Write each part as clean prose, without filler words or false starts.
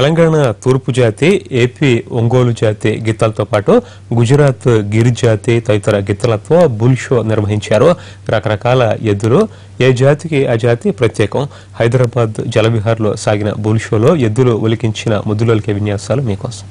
తెలంగాణ తూర్పు జాతి, ఏపీ ఒంగోలు జాతి గిత్తలతో పాటు గుజరాత్ గిర్ జాతి తదితర గిత్తలతో బుల్ షో నిర్వహించారు. రకరకాల ఎద్దులు, ఏ జాతికి ఆ జాతి ప్రత్యేకం. హైదరాబాద్ జలవిహార్లో సాగిన బుల్ షోలో ఎద్దులు ఒలికించిన ముద్దులొలికే విన్యాసాలు మీకోసం.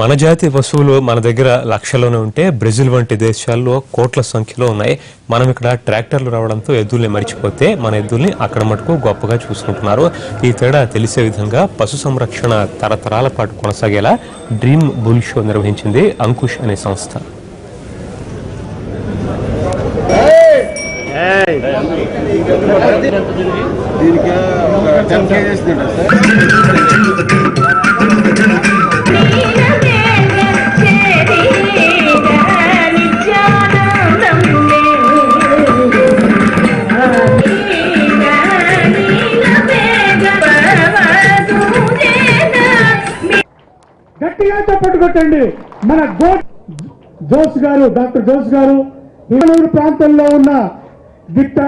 మన జాతి పశువులు మన దగ్గర లక్షల్లోనే ఉంటే బ్రెజిల్ వంటి దేశాల్లో కోట్ల సంఖ్యలో ఉన్నాయి. మనం ఇక్కడ ట్రాక్టర్లు రావడంతో ఎద్దుల్ని మరిచిపోతే మన ఎద్దుల్ని అక్కడ మటుకు గొప్పగా చూసుకుంటున్నారు. ఈ తేడా తెలిసే విధంగా పశు సంరక్షణ తరతరాల పాటు కొనసాగేలా డ్రీమ్ బుల్ షో నిర్వహించింది అంకుష్ అనే సంస్థ. గట్టిగా చప్పట్లు కొట్టండి. మన జోస్ గారు, డాక్టర్ జోస్ గారు హిమనూరు ప్రాంతంలో ఉన్న గిట్ట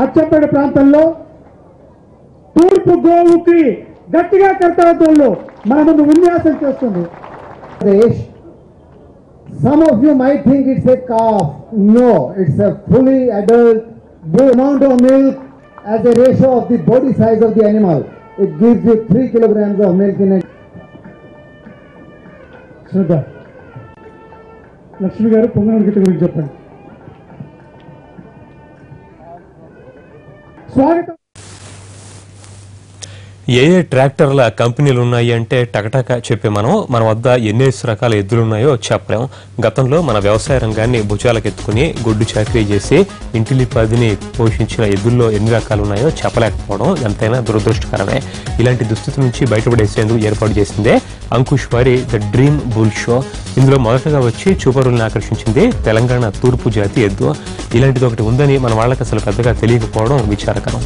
అచ్చంపేట ప్రాంతంలో తూర్పు గోవుకి గట్టిగా కర్తవ్యంలో మన ముందు విన్యాసం చేస్తుంది. Some of you might think it's a calf. No, it's a fully adult. The amount of milk as a ratio of the body size of the animal. It gives you 3 kilograms of milk in a. శ్రద్ధ లక్ష్మి గారు పొంగనూరు గిట్ట గురించి చెప్పండి. స్వాగతం. ఏ ట్రాక్టర్ల కంపెనీలు ఉన్నాయి అంటే టకటక చెప్పే మన వద్ద ఎన్నేసి రకాల ఎద్దులున్నాయో చెప్పలేం. గతంలో మన వ్యవసాయ రంగాన్ని భుజాలకెత్తుకుని గుడ్డు చాకరీ చేసి ఇంటిలిపాదిని పోషించిన ఎద్దుల్లో ఎన్ని రకాలున్నాయో చెప్పలేకపోవడం ఎంతైనా దురదృష్టకరమే. ఇలాంటి దుస్థితి నుంచి బయటపడేసేందుకు ఏర్పాటు చేసిందే అంకుష్ వారి ద డ్రీమ్ బుల్ షో. ఇందులో మొదటగా వచ్చి చూపరుల్ని ఆకర్షించింది తెలంగాణ తూర్పు జాతి ఎద్దు. ఇలాంటిది ఒకటి ఉందని మన వాళ్ళకి అసలు పెద్దగా తెలియకపోవడం విచారకరం.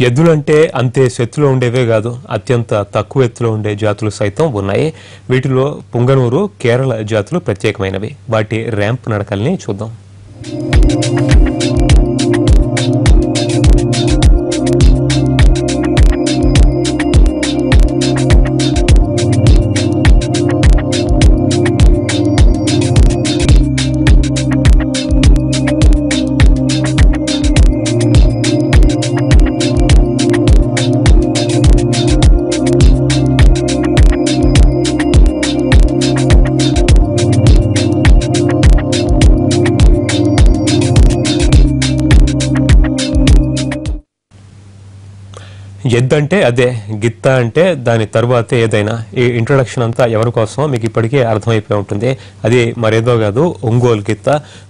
ఎద్దులంటే అంతే ఎత్తులో ఉండేవే కాదు, అత్యంత తక్కువ ఎత్తులో ఉండే జాతులు సైతం ఉన్నాయి. వీటిలో పుంగనూరు, కేరళ జాతులు ప్రత్యేకమైనవి. వాటి ర్యాంప్ నడకల్ని చూద్దాం. ఎద్దంటే అదే, గిత్త అంటే దాని తరువాతే ఏదైనా. ఈ ఇంట్రొడక్షన్ అంతా ఎవరి కోసమో మీకు ఇప్పటికే అర్థమైపోయి ఉంటుంది. అది మరేదో కాదు, ఒంగోలు గిత్త.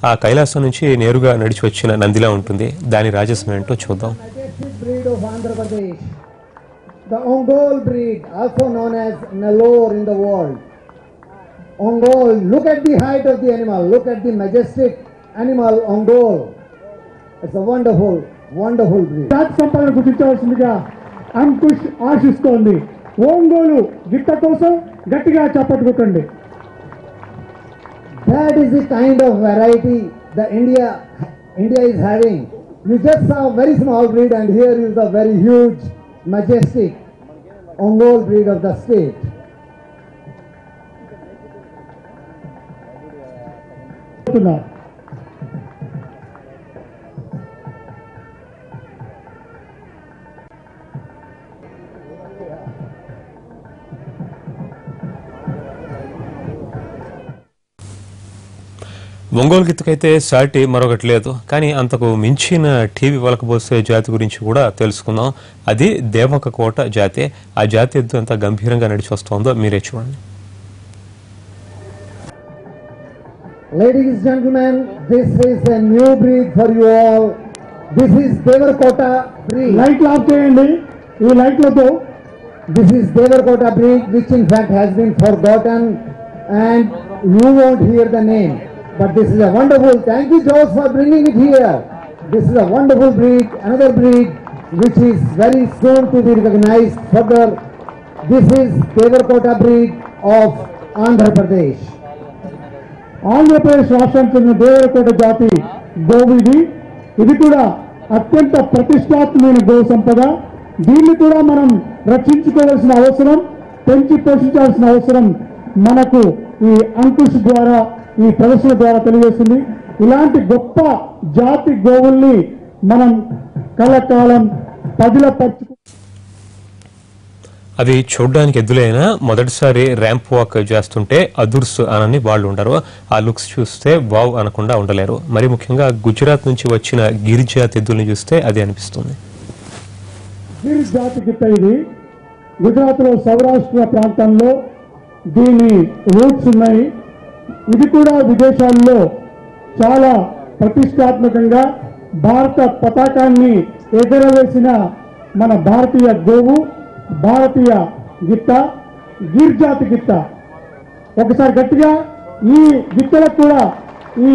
ఆ కైలాసం నుంచి నేరుగా నడిచి వచ్చిన నందిలా ఉంటుంది. దాని రాజసం ఏంటో చూద్దాం. The Ongole breed, also known as Nellore in the world. Ongole, look at the height of the animal. Look at the majestic animal, Ongole. It's a wonderful, wonderful breed. జాతి సంపదను గుర్తించవలసిందిగా అంకుష్ ఆశిస్తోంది. ఒంగోలు గిట్ట కోసం గట్టిగా చప్పట్లు కొట్టండి. That is the kind of variety that India is having. You just saw a very small breed, and here is a very huge, majestic Ongole breed of the state. Ongole గిత్తకైతే సాటి మరొకటి లేదు. కానీ అంతకు మించిన టీవీ వలకబోసే జాతి గురించి కూడా తెలుసుకుందాం. అది దేవక కోట జాతి. ఆ జాతి ఎద్దు ఎంత గంభీరంగా నడిచి వస్తుందో మీరే చూడండి. Ladies and gentlemen, this is a new breed for you all. This is Devarkota breed. Light of చేయండి. ఈ లైట్లతో This is Devarkota breed, which in fact has been forgotten, and you won't hear the name. But this is a wonderful. Thank you, George, for bringing it here. This is a wonderful breed, another breed which is very soon to be recognized further. This is Devarkota breed of Andhra Pradesh. Andhra Pradesh రాష్ట్రానికి చెందిన దేవరకోట జాతి గోవు ఇది కూడా అత్యంత ప్రతిష్టాత్మకమైన go సంపద. దీన్ని కూడా మనం రక్షించుకోవాల్సిన అవసరం, పెంచి పోషించాల్సిన అవసరం మనకు ఈ అంకుష్ ద్వారా, ఈ ప్రదర్శన ద్వారా తెలియజేస్తుంది. ఇలాంటి గొప్ప జాతి గోవుల్ని మనం కలకాలం పదిలపరచు. అవి చూడడానికి ఎద్దులైనా మొదటిసారి ర్యాంప్ వాక్ చేస్తుంటే అదుర్స్ అనని వాళ్ళు ఉండరు. ఆ లుక్స్ చూస్తే వావ్ అనకుండా ఉండలేరు. మరి ముఖ్యంగా గుజరాత్ నుంచి వచ్చిన గిర్ జాతి ఎద్దుల్ని చూస్తే అది అనిపిస్తుంది. గిర్ జాతి గిత్త ఇది గుజరాత్ లో సౌరాష్ట్ర ప్రాంతంలో దీని రూట్స్ ఉన్నాయి. ఇది కూడా విదేశాల్లో చాలా ప్రతిష్టాత్మకంగా భారత పతాకాన్ని ఎగరవేసిన మన భారతీయ గోవు, భారతీయ గిత్త, గిర్ జాతి గిత్త. ఒకసారి గట్టిగా ఈ గిత్తలకు కూడా, ఈ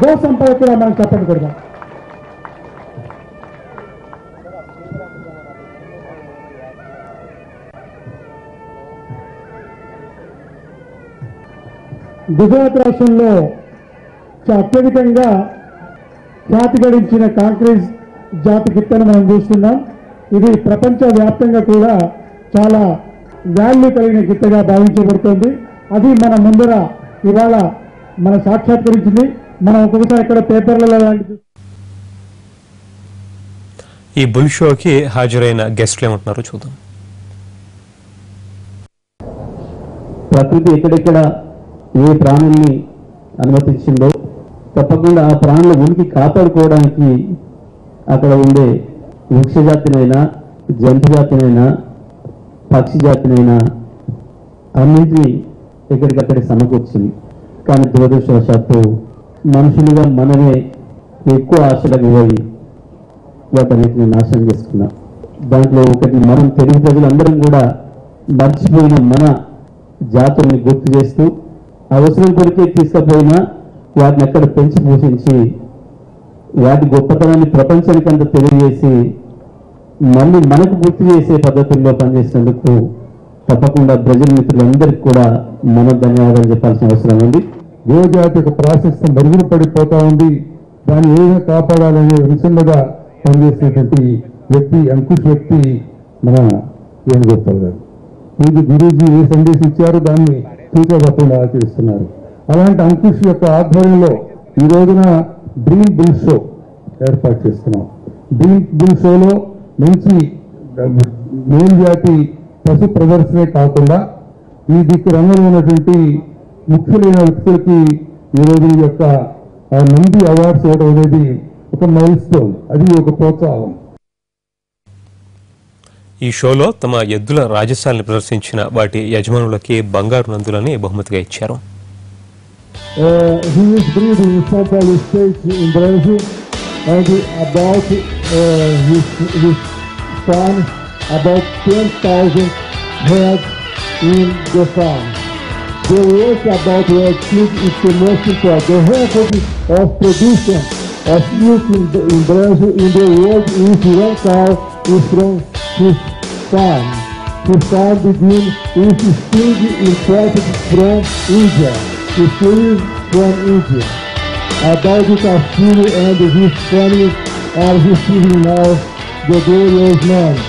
గో సంపద కూడా మనం చప్పట్లు కొడదాం. గుజరాత్ రాష్ట్రంలో అత్యధికంగా ఖ్యాతి గడించిన కాంక్రీజ్ జాతి గిత్తను మనం చూస్తున్నాం. ఇది ప్రపంచ వ్యాప్తంగా కూడా చాలా వాల్యూ కలిగిన గిత్తగా భావించబడుతుంది. అది మన ముందర ఇవాళ మన సాక్షాత్కరించింది. మనం ఒక్కొక్కసారి ఇక్కడ పేపర్లలో లాంటి ఈ బుల్ షోకి హాజరైన గెస్ట్లు ఏమంటున్నారో చూద్దాం. ప్రకృతి ఎక్కడెక్కడ ఏ ప్రాణుల్ని అనుమతించిందో తప్పకుండా ఆ ప్రాణుల ఉనికి కాపాడుకోవడానికి అక్కడ ఉండే వృక్ష జాతినైనా, జంతు జాతినైనా, పక్షి జాతినైనా అన్నింటినీ ఎక్కడికక్కడే సమకూర్చింది. కానీ దురదృష్టవశాత్తు మనుషులుగా మనమే ఎక్కువ ఆశలకు పోయి వాటన్నిటిని నాశనం చేసుకున్నాం. దాంట్లో ఒకటి మనం తెలుగు ప్రజలందరం కూడా మర్చిపోయిన మన జాతుల్ని గుర్తు చేస్తూ అవసరం కొరికే తీసుకుపోయినా వాటిని ఎక్కడ పెంచి పోషించి వాటి గొప్పతనాన్ని ప్రపంచానికి అంతా తెలియజేసి మళ్ళీ మనకు గుర్తు చేసే పద్ధతుల్లో పనిచేసినందుకు తప్పకుండా ప్రజల మిత్రులందరికీ కూడా మనం ధన్యవాదాలు చెప్పాల్సిన అవసరం ఉంది. యువజాతి యొక్క ప్రాశస్త్యం మరుగున పడిపోతా ఉంది. దాన్ని ఏ విధంగా కాపాడాలనే విషయంగా పనిచేసినటువంటి వ్యక్తి, అంకుష్ వ్యక్తి మన వేణుగోపాల్ గారు. గురూజీ ఏ సందేశం ఇచ్చారో దాన్ని చూసే తప్పకుండా ఆచరిస్తున్నారు. అలాంటి అంకుష్ యొక్క ఆధ్వర్యంలో ఈ రోజున డ్రీమ్ బుల్ షో ఏర్పాటు చేస్తున్నాం. డ్రీమ్ బుల్ షోలో మంచి మేల్ జాతి పశు ప్రదర్శనే కాకుండా ఈ దిక్కు రంగంలో ఉన్నటువంటి ముఖ్యులైన వ్యక్తులకి ఈ రోజు యొక్క నంది అవార్డ్స్ ఇవ్వడం అనేది ఒక మైల్ స్టోన్, అది ఒక ప్రోత్సాహం. ఈ షోలో తమ ఎద్దుల రాజసాలను ప్రదర్శించిన వాటి యజమానులకి బంగారు నందులని బహుమతిగా ఇచ్చారు. He is breeding in São Paulo State in Brazil, and about his farm, about 10,000 heads in the farm. The work about red pig is the most important. The record of production of milk in Brazil in the world is one cow is from his farm. His farm begins with spring imported from India. He is from India. About the Castillo and his family are receiving now the glorious name.